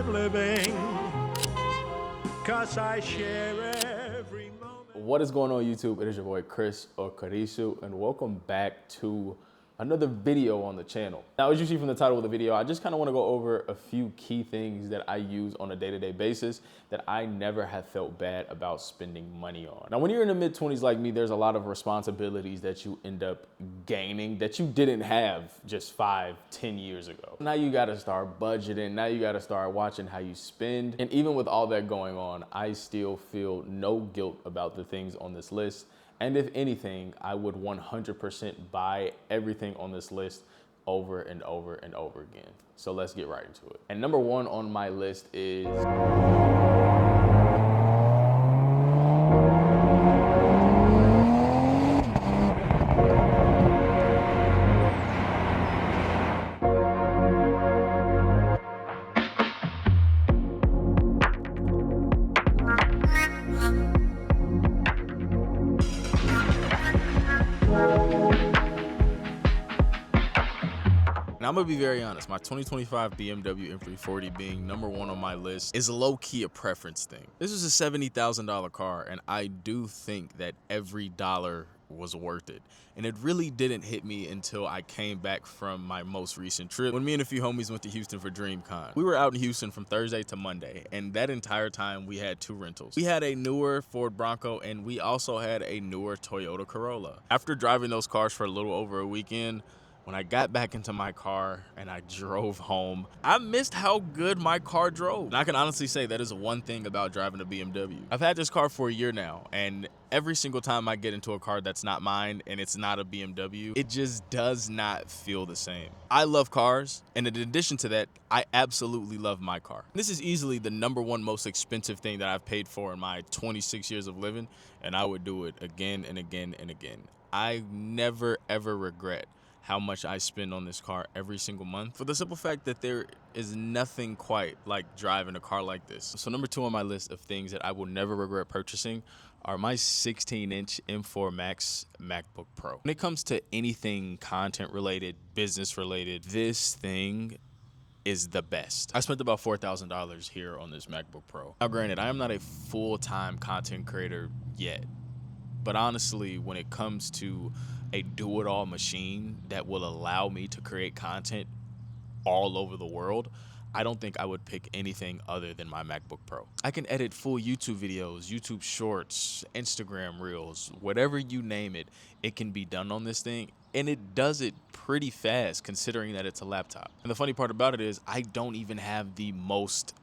I'm living, 'cause I share every moment. What is going on, YouTube? It is your boy Chris or Karisu, and welcome back to another video on the channel. Now, as you see from the title of the video, I just kind of want to go over a few key things that I use on a day-to-day basis that I never have felt bad about spending money on. Now, when you're in the mid-20s like me, there's a lot of responsibilities that you end up gaining that you didn't have just 5-10 years ago. Now you got to start budgeting. Now you got to start watching how you spend. And even with all that going on, I still feel no guilt about the things on this list. And if anything, I would 100% buy everything on this list over and over and over again. So let's get right into it. And number one on my list is Now, I'm gonna be very honest, my 2025 BMW M340 being number one on my list is low-key a preference thing. This is a $70,000 car, and I do think that every dollar was worth it. And it really didn't hit me until I came back from my most recent trip when me and a few homies went to Houston for DreamCon. We were out in Houston from Thursday to Monday, and that entire time we had two rentals. We had a newer Ford Bronco, and we also had a newer Toyota Corolla. After driving those cars for a little over a weekend, when I got back into my car and I drove home, I missed how good my car drove. And I can honestly say that is one thing about driving a BMW. I've had this car for a year now, and every single time I get into a car that's not mine and it's not a BMW, it just does not feel the same. I love cars, and in addition to that, I absolutely love my car. This is easily the number one most expensive thing that I've paid for in my 26 years of living, and I would do it again and again and again. I never ever regret how much I spend on this car every single month, for the simple fact that there is nothing quite like driving a car like this. So number two on my list of things that I will never regret purchasing are my 16-inch M4 Max MacBook Pro. When it comes to anything content related, business related, this thing is the best. I spent about $4,000 here on this MacBook Pro. Now granted, I am not a full-time content creator yet, but honestly, when it comes to a do-it-all machine that will allow me to create content all over the world, I don't think I would pick anything other than my MacBook Pro. I can edit full YouTube videos, YouTube shorts, Instagram reels, whatever you name it, it can be done on this thing, and it does it pretty fast considering that it's a laptop. And the funny part about it is I don't even have the most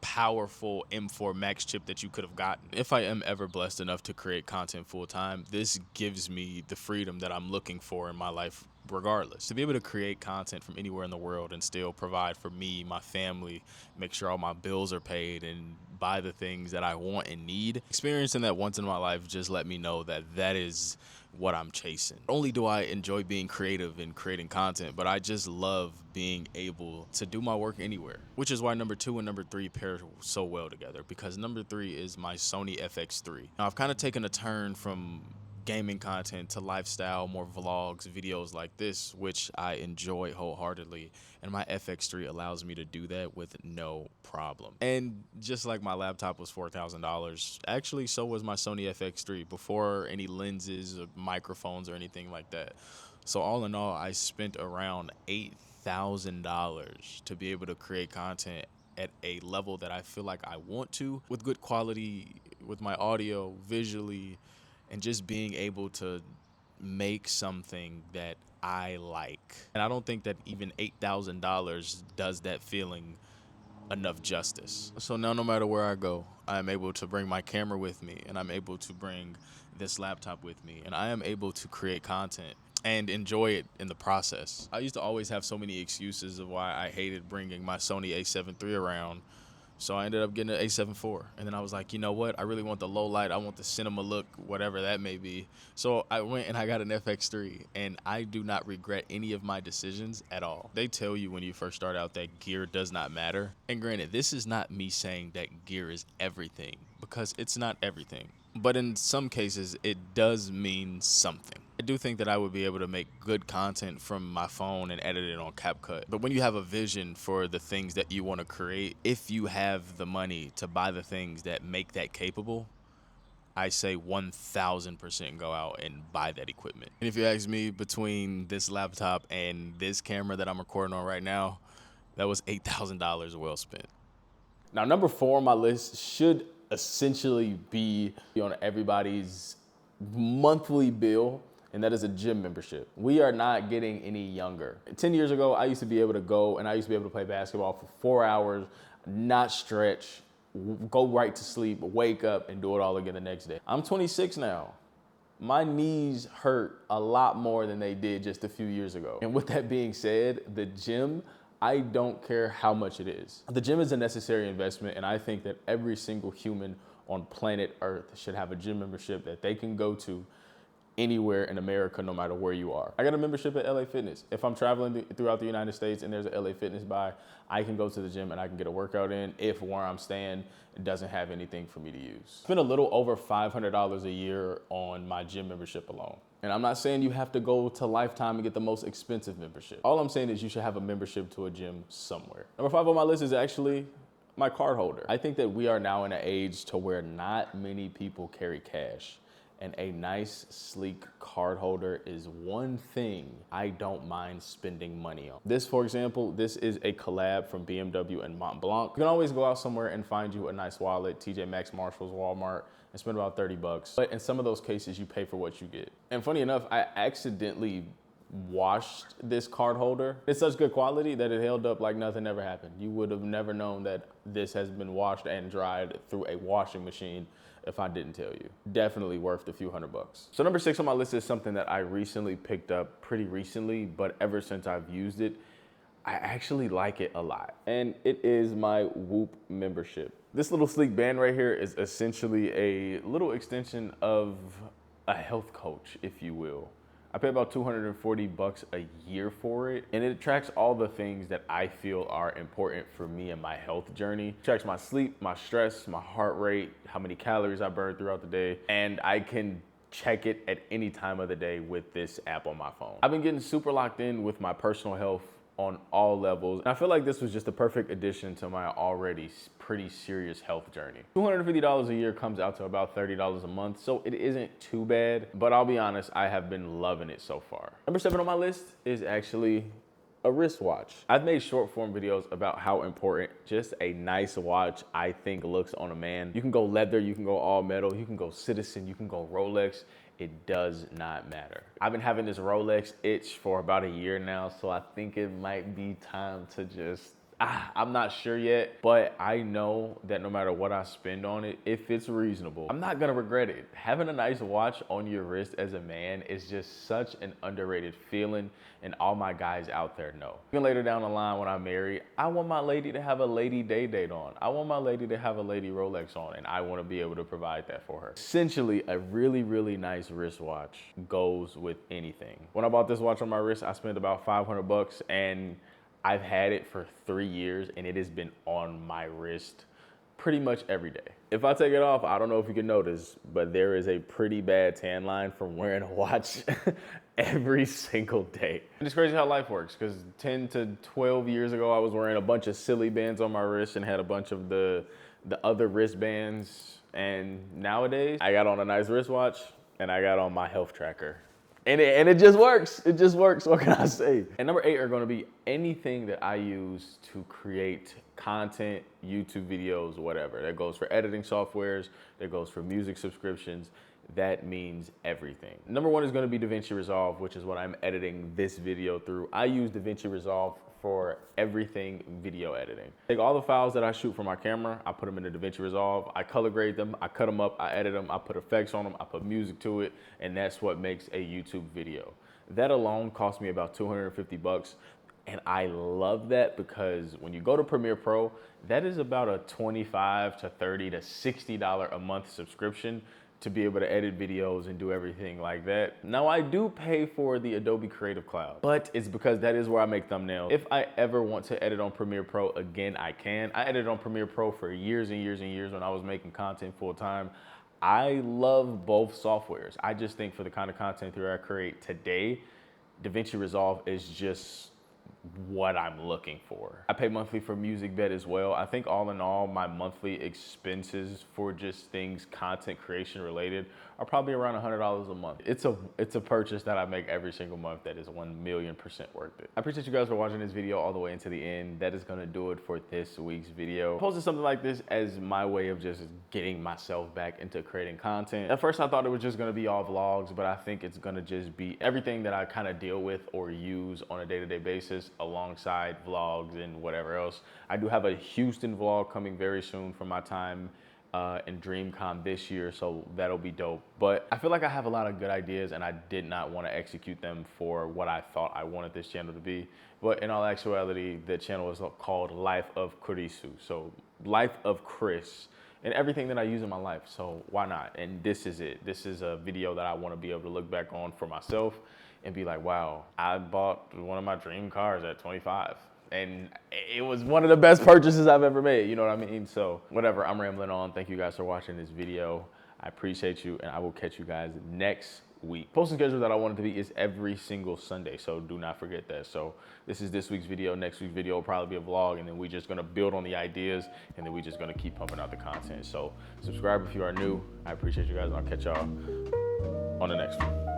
powerful M4 Max chip that you could have gotten. If I am ever blessed enough to create content full-time, this gives me the freedom that I'm looking for in my life regardless. To be able to create content from anywhere in the world and still provide for me, my family, make sure all my bills are paid, and buy the things that I want and need. Experiencing that once in my life just let me know that that is what I'm chasing. Not only do I enjoy being creative and creating content, but I just love being able to do my work anywhere, which is why number two and number three pair so well together, because number three is my Sony FX3. Now, I've kind of taken a turn from gaming content to lifestyle, more vlogs, videos like this, which I enjoy wholeheartedly, and my FX3 allows me to do that with no problem. And just like my laptop was $4,000, actually so was my Sony FX3 before any lenses or microphones or anything like that. So all in all, I spent around $8,000 to be able to create content at a level that I feel like I want to, with good quality, with my audio, visually, and just being able to make something that I like. And I don't think that even $8,000 does that feeling enough justice. So now no matter where I go, I'm able to bring my camera with me, and I'm able to bring this laptop with me, and I am able to create content and enjoy it in the process. I used to always have so many excuses of why I hated bringing my Sony A7 III around. So I ended up getting an A7 IV. And then I was like, you know what? I really want the low light. I want the cinema look, whatever that may be. So I went and I got an FX3, and I do not regret any of my decisions at all. They tell you when you first start out that gear does not matter. And granted, this is not me saying that gear is everything, because it's not everything. But in some cases, it does mean something. I do think that I would be able to make good content from my phone and edit it on CapCut. But when you have a vision for the things that you want to create, if you have the money to buy the things that make that capable, I say 1000% go out and buy that equipment. And if you ask me, between this laptop and this camera that I'm recording on right now, that was $8,000 well spent. Now, number 4 on my list should essentially be on everybody's monthly bill, and that is a gym membership. We are not getting any younger. 10 years ago, I used to be able to go and I used to be able to play basketball for 4 hours, not stretch, go right to sleep, wake up, and do it all again the next day. I'm 26 now. My knees hurt a lot more than they did just a few years ago. And with that being said, the gym, I don't care how much it is. The gym is a necessary investment, and I think that every single human on planet Earth should have a gym membership that they can go to anywhere in America, no matter where you are. I got a membership at LA Fitness. If I'm traveling throughout the United States and there's a LA Fitness by, I can go to the gym and I can get a workout in if where I'm staying doesn't have anything for me to use. Spend a little over $500 a year on my gym membership alone. And I'm not saying you have to go to Lifetime and get the most expensive membership. All I'm saying is you should have a membership to a gym somewhere. Number 5 on my list is actually my card holder. I think that we are now in an age to where not many people carry cash. And a nice, sleek card holder is one thing I don't mind spending money on. This, for example, this is a collab from BMW and Montblanc. You can always go out somewhere and find you a nice wallet, TJ Maxx, Marshalls, Walmart, and spend about 30 bucks. But in some of those cases, you pay for what you get. And funny enough, I accidentally washed this card holder. It's such good quality that it held up like nothing ever happened. You would have never known that this has been washed and dried through a washing machine if I didn't tell you. Definitely worth a few $100. So number 6 on my list is something that I recently picked up pretty recently, but ever since I've used it, I actually like it a lot. And it is my Whoop membership. This little sleek band right here is essentially a little extension of a health coach, if you will. I pay about 240 bucks a year for it, and it tracks all the things that I feel are important for me and my health journey. It tracks my sleep, my stress, my heart rate, how many calories I burn throughout the day, and I can check it at any time of the day with this app on my phone. I've been getting super locked in with my personal health on all levels. And I feel like this was just the perfect addition to my already pretty serious health journey. $250 a year comes out to about $30 a month, so it isn't too bad, but I'll be honest, I have been loving it so far. Number 7 on my list is actually a wristwatch. I've made short form videos about how important just a nice watch I think looks on a man. You can go leather, you can go all metal, you can go Citizen, you can go Rolex. It does not matter. I've been having this Rolex itch for about a year now, so I think it might be time to just, I'm not sure yet, but I know that no matter what I spend on it, if it's reasonable, I'm not gonna regret it. Having a nice watch on your wrist as a man is just such an underrated feeling, and all my guys out there know. Even later down the line when I'm married, I want my lady to have a lady day date on. I want my lady to have a lady Rolex on, and I wanna be able to provide that for her. Essentially, a really, really nice wristwatch goes with anything. When I bought this watch on my wrist, I spent about 500 bucks, and I've had it for 3 years and it has been on my wrist pretty much every day. If I take it off, I don't know if you can notice, but there is a pretty bad tan line from wearing a watch every single day. And it's crazy how life works, because 10 to 12 years ago, I was wearing a bunch of silly bands on my wrist and had a bunch of the other wristbands. And nowadays, I got on a nice wristwatch and I got on my health tracker. And it just works. It just works. What can I say? And number 8 are going to be anything that I use to create content, YouTube videos, whatever. That goes for editing softwares. That goes for music subscriptions. That means everything. Number 1 is going to be DaVinci Resolve, which is what I'm editing this video through. I use DaVinci Resolve for everything video editing. Take all the files that I shoot from my camera, I put them into DaVinci Resolve, I color grade them, I cut them up, I edit them, I put effects on them, I put music to it, and that's what makes a YouTube video. That alone cost me about 250 bucks. And I love that because when you go to Premiere Pro, that is about a $25 to $30 to $60 a month subscription to be able to edit videos and do everything like that. Now, I do pay for the Adobe Creative Cloud, but it's because that is where I make thumbnails. If I ever want to edit on Premiere Pro again, I can. I edited on Premiere Pro for years and years and years when I was making content full time. I love both softwares. I just think for the kind of content that I create today, DaVinci Resolve is just what I'm looking for. I pay monthly for MusicBed as well. I think all in all, my monthly expenses for just things content creation related are probably around $100 a month. It's a purchase that I make every single month that is 1,000,000% worth it. I appreciate you guys for watching this video all the way into the end. That is gonna do it for this week's video. I posted something like this as my way of just getting myself back into creating content. At first I thought it was just gonna be all vlogs, but I think it's gonna just be everything that I kind of deal with or use on a day-to-day basis alongside vlogs and whatever else. I do have a Houston vlog coming very soon from my time in DreamCon this year, so that'll be dope. But I feel like I have a lot of good ideas and I did not want to execute them for what I thought I wanted this channel to be. But in all actuality, the channel is called Life of Chrisu. So Life of Chris and everything that I use in my life. So why not? And this is it. This is a video that I want to be able to look back on for myself and be like, wow, I bought one of my dream cars at 25. And it was one of the best purchases I've ever made, you know what I mean? So whatever, I'm rambling on. Thank you guys for watching this video. I appreciate you, and I will catch you guys next week. Posting schedule that I want it to be is every single Sunday, so do not forget that. So this is this week's video. Next week's video will probably be a vlog, and then we're just gonna build on the ideas, and then we're just gonna keep pumping out the content. So subscribe if you are new. I appreciate you guys, and I'll catch y'all on the next one.